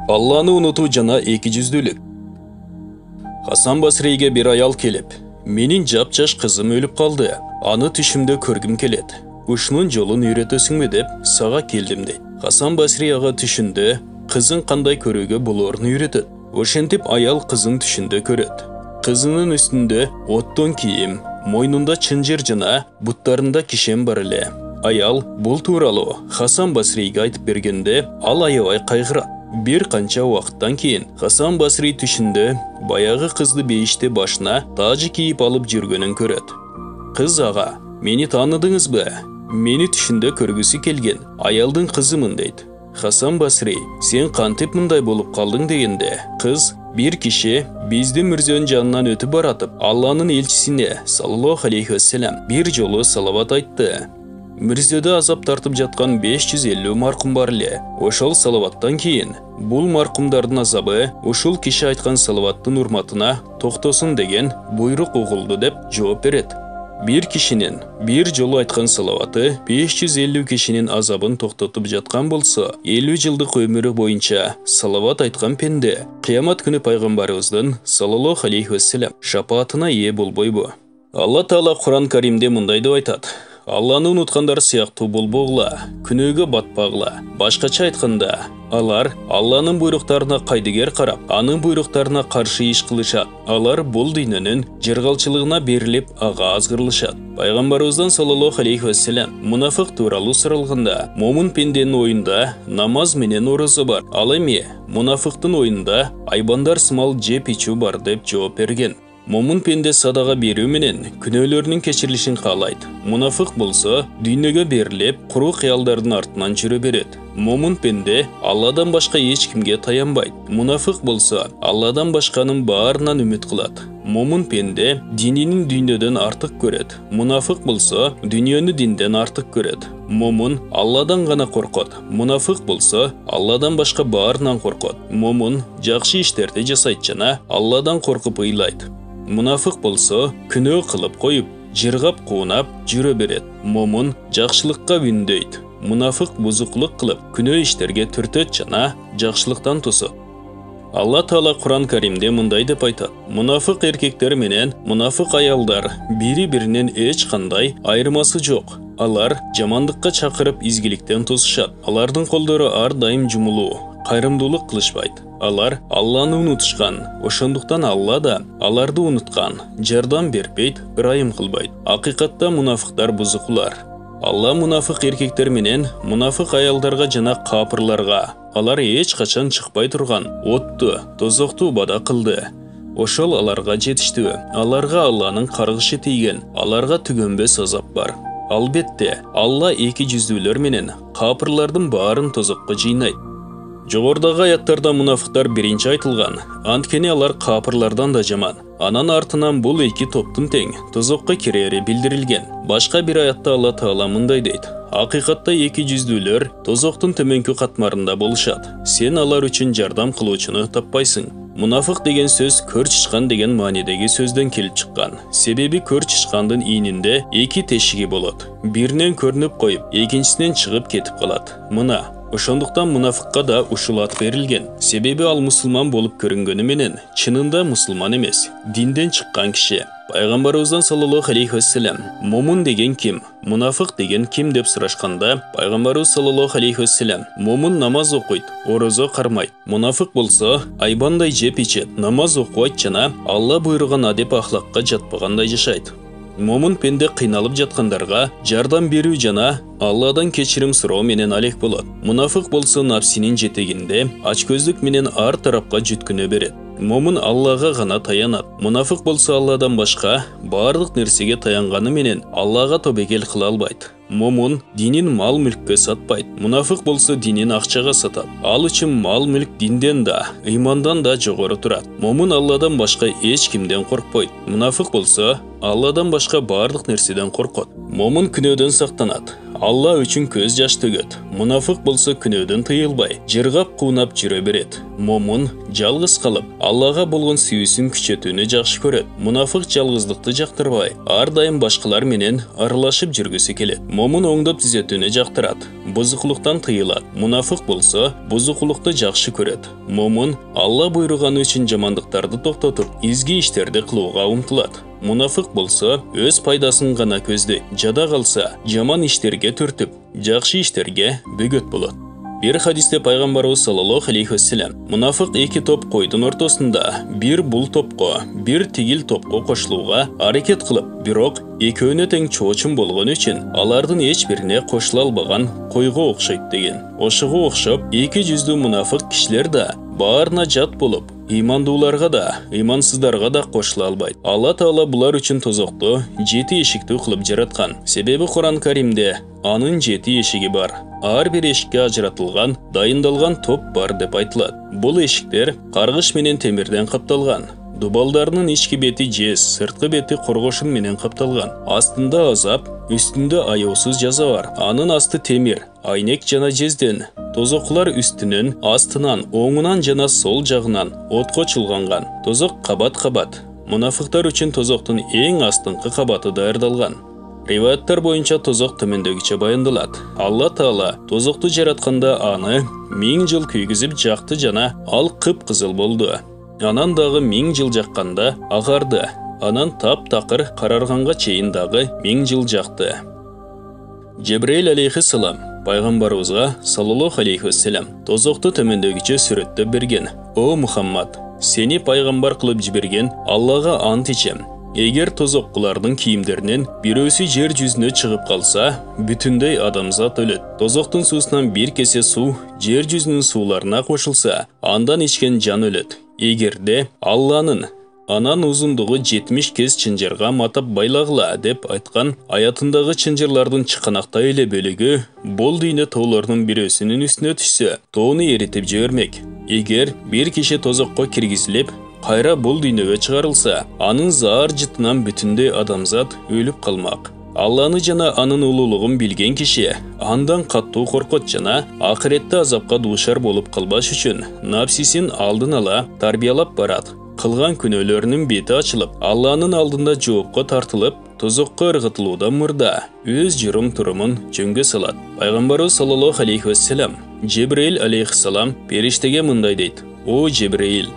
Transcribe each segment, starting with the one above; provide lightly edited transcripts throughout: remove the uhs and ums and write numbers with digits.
Алланы унутуу жана экижүздүүлүк. Хасан Басриге бир аял келип, менин жапжаш кызым өлүп калды. Аны түшүмдө көргүм келет. Ушунун жолун үйрөтөсүңбү деп сага келдим дейт. Хасан Басри ага түшүндө кызын кандай көрүүгө болоорун үйрөтөт. Ошентип аял кызын түшүндө көрөт. Кызынын үстүндө оттон кийим, мойнунда чынжыр жана буттарында кишем бар эле. Аял бул тууралуу Хасан Басриге айтып бергенде, ал аябай кайгырат. Бир канча убакыттан кийин Хасан Басри түшүндө баягы кызды бейиште башына тажы кийип алып жүргөнүн көрөт. Кыз ага: "Мени тааныдыңызбы? Мени түшүндө көргүсү келген аялдын кызымын" дейт. Хасан Басри: "Сен кантип мындай болуп калдың" дегенде, кыз: "Бир киши биздин мирзөнүн жанынан өтүп баратып, Алланын элчисине саллаллаху алейхи вассалам бир жолу салават айтты. Мирзөдө азап тартып жаткан 550 маркум бар эле. Ошол салаваттан кийин бул маркумдардын азабы ушул киши айткан салаваттын урматына токтосун деген буйрук угулду" деп жооп берет. Бир кишинин бир жолу айткан салаваты 550 кишинин азабын токтотуп жаткан болсо, 50 жылдык өмүрү боюнча салават айткан пенде кыямат күнү пайгамбарыбыздын саллаллаху алейхи вассалам шапаатына ээ болбойбу? Алла Таала Куран Каримде мындай деп айтат: "Алланы унуткандар сыяктуу болбогула, күнөөгө батпагыла. Башкача айтканда, алар Алланын буйруктарына кайдыгер карап, анын буйруктарына каршы иш кылышат. Алар бул дүйнөнүн жыргалчылыгына берилип, ага азгырылышат." Пайгамбарыбыздан саллаллаху алейхи вассалам мунафык тууралуу суралганда, момун пенденин оюнда намаз менен орозо бар, ал эми мунафыктын оюнда айбандар сымал жеп ичүү бар деп жооп берген. Момун пенде садага берүү менен күнөөлөрүнүн кечирилишин каалайт. Мунафык болсо дүйнөгө берилип, куру кыялдардын артынан жүрө берет. Момун пенде Алладан башка эч кимге таянбайт. Мунафык болсо Алладан башканын баарынан үмүт кылат. Момун пенде дининин дүйнөдөн артык көрөт. Мунафык болсо дүйнөнү динден артык көрөт. Момун Алладан гана коркот. Мунафык болсо Алладан башка баарынан коркот. Момун жакшы иштерди жасайт жана Алладан коркуп ыйлайт. Мунафык болсо күнөө кылып коюп, жыргап куунап жүрө берет. Момун жакшылыкка үндөйт. Мунафык бузуклук кылып, күнөө иштерге түртөт жана жакшылыктан тосот. Алла Таала Куран Каримде мындай деп айтат: "Мунафык эркектер менен мунафык аялдар бири-биринен эч кандай айырмасы жок. Алар жамандыкка чакырып, изгиликтен тосушат. Алардын колдору ар дайым жумулуу, кайрымдуулук кылышпайт. Алар Алланы унутушкан, ошондуктан Алла да аларды унуткан, жардам бербейт, ырайым кылбайт. Акыйкатта мунафыктар бузукулар. Алла мунафык эркектер менен мунафык аялдарга жана капырларга, алар эч качан чыкпай турган отту, тозокту убада кылды. Ошол аларга жетиштүү. Аларга Алланын каргышы тийген, аларга түгөнбөс азап бар. Албетте, Алла эки жүздүүлөр менен капырлардын баарын тозокко жыйнайт." Жогордагы аяттарда мунафыктар биринчи айтылган, анткени алар капырлардан да жаман. Анан артынан бул эки топтун тең тозокко кирери билдирилген. Башка бир аятта Алла Таала мындай дейт: "Акыйкатта эки жүздүүлөр тозоктун төмөнкү катмарында болушат. Сен алар үчүн жардам кылуучуну таппайсың." Мунафык деген сөз көр чычкан деген маанидеги сөздөн келип чыккан. Себеби көр чычкандын ийнинде эки тешиги болот. Биринен көрүнүп коюп, экинчисинен чыгып кетип калат. Мына ошондуктан мунафыкка да ушул ат берилген. Себеби ал мусулман болуп көрүнгөнү менен чынында мусулман эмес, динден чыккан киши. Пайгамбарыбыздан саллаллаху алейхи вассалам: "Момун деген ким? Мунафык деген ким?" деп сурашканда, пайгамбарыбыз саллаллаху алейхи вассалам: "Момун намаз окуйт, орозо кармайт. Мунафык болсо айбандай жеп ичет, намаз окубайт жана Алла буйруган адеп ахлакка жатпагандай жашайт." Момун пенде кыйналып жаткандарга жардам берүү жана Алладан кечирим суроо менен алек болот. Мунафык болсо напсинин жетегинде ачкөздүк менен ар тарапка жүткүнө берет. Момун Аллага гана таянат. Мунафык болсо Алладан башка бардык нерсеге таянганы менен Аллага тобекел кыла албайт. Момун динин мал мүлккө сатпайт. Мунафык болсо динин акчага сатат. Ал үчүн мал мүлк динден да, ыймандан да жогору турат. Момун Алладан башка эч кимден коркпойт. Мунафык болсо Алладан башка бардык нерседен коркот. Момун күнөөдөн сактанат. Алла үчүн көз жаш төгөт. Мунафык болсо күнөөдөн тыйылбай, жыргап куунап жүрө берет. Момун жалгыз калып, Аллага болгон сүйүүсүн күчөтүүнү жакшы көрөт. Мунафык жалгыздыкты жактырбай, ар дайым башкалар менен аралашып жүргүсү келет. Момун оңдоп түзөтүүнү жактырат, бузукулуктан тыйылат. Мунафык болсо бузукулукту жакшы көрөт. Момун Алла буйруганы үчүн жамандыктарды токтотуп, изги иштерди кылууга умтулат. Мунафык болсо өз пайдасын гана көздөйт. Жада калса, жаман иштерге түртүп, жакшы иштерге бөгөт болот. Bir hadiste Peygamberimiz sallallahu aleyhi ve sellem münafık iki top koydun ortasında bir bul topko, bir tigil topko koşuluğa hareket kılıp birok eköөнө тең чоочун болгон үчүн алардын эч бирине кошула албаган койго окшойт деген. Ошого окшоп эки жүздүү мунафык кишилер да баарына жат болуп, имандууларга да, имансыздарга да кошула албайт. Алла Таала булар үчүн тозокту 7 эшикти кылып жараткан. Себеби Куран Каримде анын 7 эшиги бар. Ар бир эшикке ажыратылган, дайындалган топ бар деп айтылат. Бул эшиктер каргыш менен темирден капталган. Дубалдарынын ички бети жез, сырткы бети коргошун менен капталган. Астында азап, үстүндө аяусуз жаза бар. Анын асты темир, айнек жана жезден. Тозокулар үстүнөн, астынан, оңунан жана сол жагынан отко чулганган. Тозок кабат-кабат. Мунафыктар үчүн тозоктун эң астыңкы кабаты даярдалган. Риваяттар боюнча тозок төмөндөгүчө баяндалат. Алла Таала тозокту жаратканда аны 1000 жыл күйгүзүп жакты жана ал кып-кызыл болду. Анан дагы 1000 жыл жакканда агарды. Анан таптакыр карарганга чейин дагы 1000 жыл жакты. Жебреил алейхиссалам пайгамбарыбызга саллаллаху алейхи вассалам тозокту төмөндөгүчө сүрөттөп берген. О Мухаммад, сени пайгамбар кылып жиберген Аллага ант ичем. Эгер тозоккулардын кийимдеринен бирөөсү жер жүзүнө чыгып калса, бүтүндөй адамзат өлөт. Тозоктун суусунан бир кесе суу жер жүзүнүн сууларына кошулса, андан ичкен жан өлөт. Эгерде Алланын анан узундугу 70 кез чынжырга матап байлагыла деп айткан аятындагы чынжырлардын чыканактай эле бөлүгү бул дүйнө тоолордун бирөөсүнүн үстүнө түшсө, тоону эритип жибермек. Эгер бир киши тозокко киргизилип, кайра бул дүйнөгө чыгарылса, анын заар жытынан бүтүндөй адамзат өлүп калмак. Алланы жана анын улуулугун билген киши андан каттуу коркот жана акыретте азапка дуушар болуп калбаш үчүн напсисин алдын ала тарбиялап барат. Кылган күнөөлөрүнүн бети ачылып, Алланын алдында жоопко тартылып, тозокко ыргытылуудан мурда өз журум-турумун жөнгө салат. Пайгамбарыбыз саллаллаху алейхи вассалам Жебреил алейхиссалам периштеге мындай дейт: "О Жебреил,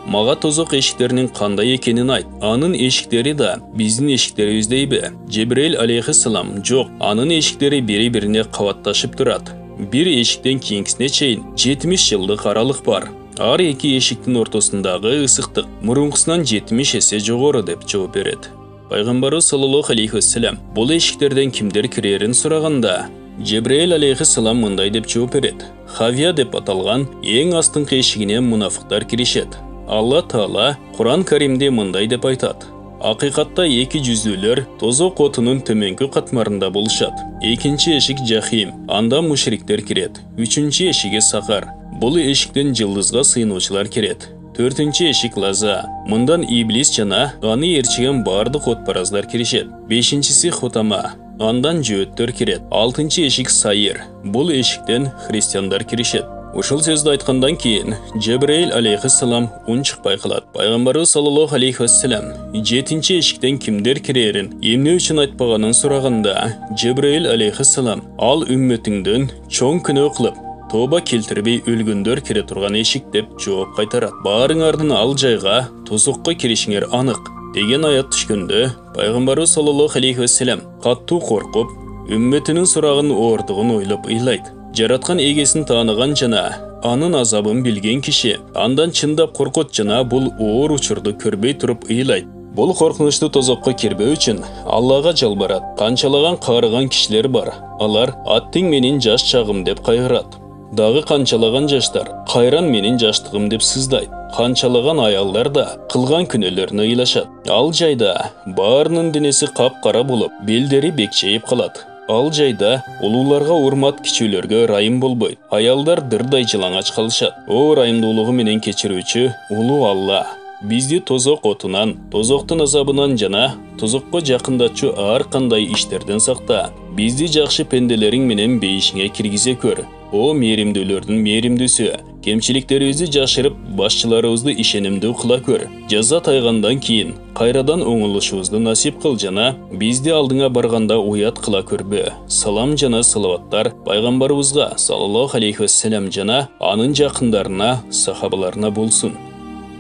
мага тозок эшиктеринин кандай экенин айт. Анын эшиктери да биздин эшиктерибиздейби?" Жебреил алейхиссалам: "Жок, анын эшиктери бири-бирине кабатташып турат. Бир эшиктен кийинкисине чейин 70 жылдык аралык бар. Ар эки эшиктин ортосундагы ысыктык мурункусунан 70 эсе жогору" деп жооп берет. Пайгамбарыбыз саллаллаху алейхи вассалам бул эшиктерден кимдер кирерин сураганда, Жебреил алейхиссалам мындай деп жооп берет: "Хавия деп аталган эң астыңкы эшигине мунафыктар киришет." Алла Таала Куран Каримде мындай деп айтат: "Акыйкатта эки жүздүүлөр тозок отунун төмөнкү катмарында болушат. Экинчи эшик Жахим, анда мушриктер кирет. Үчүнчү эшиги Сакар, бул эшиктен жылдызга сыйынуучулар кирет. Төртүнчү эшик Лаза, мындан иблис жана аны ээрчиген бардык отпараздар киришет. Бешинчиси Хотама, андан жөөттөр кирет. Алтынчы эшик Сайыр, бул эшиктен христиандар киришет." Ушул сөздү айткандан кийин Жебреил алейхиссалам ун чыкпай калат. Пайгамбарыбыз саллаллаху алейхи вассалам 7-чи эшиктен кимдер кирерин эмне үчүн айтпаганын сураганда, Жебреил алейхиссалам ал үммөтүңдөн чоң күнөө кылып тооба келтирбей өлгөндөр кире турган эшик деп жооп кайтарат. Баарыңардын ал жайга тозокко киришиңер анык деген аят түшкөндө, Пайгамбарыбыз саллаллаху алейхи вассалам каттуу коркуп, үммөтүнүн сурагын оордугун ойлоп ыйлайт. Жараткан эгесин тааныган жана анын азабын билген киши андан чындап коркот жана бул оор учурду көрбөй туруп ыйлайт. Бул коркунучтуу тозокко кирбөө үчүн Аллага жалбарат. Канчалаган каарыган кишилер бар. Алар аттиң менин жаш чагым деп кайгырат. Дагы канчалаган жаштар кайран менин жаштыгым деп сыздайт. Канчалаган аялдар да кылган күнөөлөрүнө ыйлашат. Ал жайда баарынын денеси капкара болуп, белдери бекчейип калат. Ал жайда улууларга урмат, кичүүлөргө ырайым болбойт. Аялдар дырдай жылаңач калышат. О ырайымдуулугу менен кечирүүчү улуу Алла, Бизди тозок отунан, тозоктун азабынан жана тозокко жакындатчу ар кандай иштерден сакта. Бизди жакшы пенделериң менен бейишиңе киргизе көр. О мээримдүүлөрдүн мээримдүүсү, кемчиликтерибизди жашырып, башчыларыбызды ишенимдүү кыла көр. Жаза тайгандан кийин кайрадан оңолушубузду насип кыл жана бизди алдыңа барганда уят кыла көрбө. Салам жана салаваттар пайгамбарыбызга саллаллаху алейхи вассалам жана анын жакындарына, сахабаларына болсун.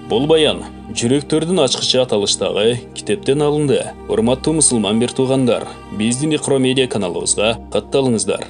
Бул баян жүрөктөрдүн ачкычы аталыштагы китептен алынды. Урматтуу мусулман бир туугандар, биздин Икро медиа каналыбызга катталыңыздар.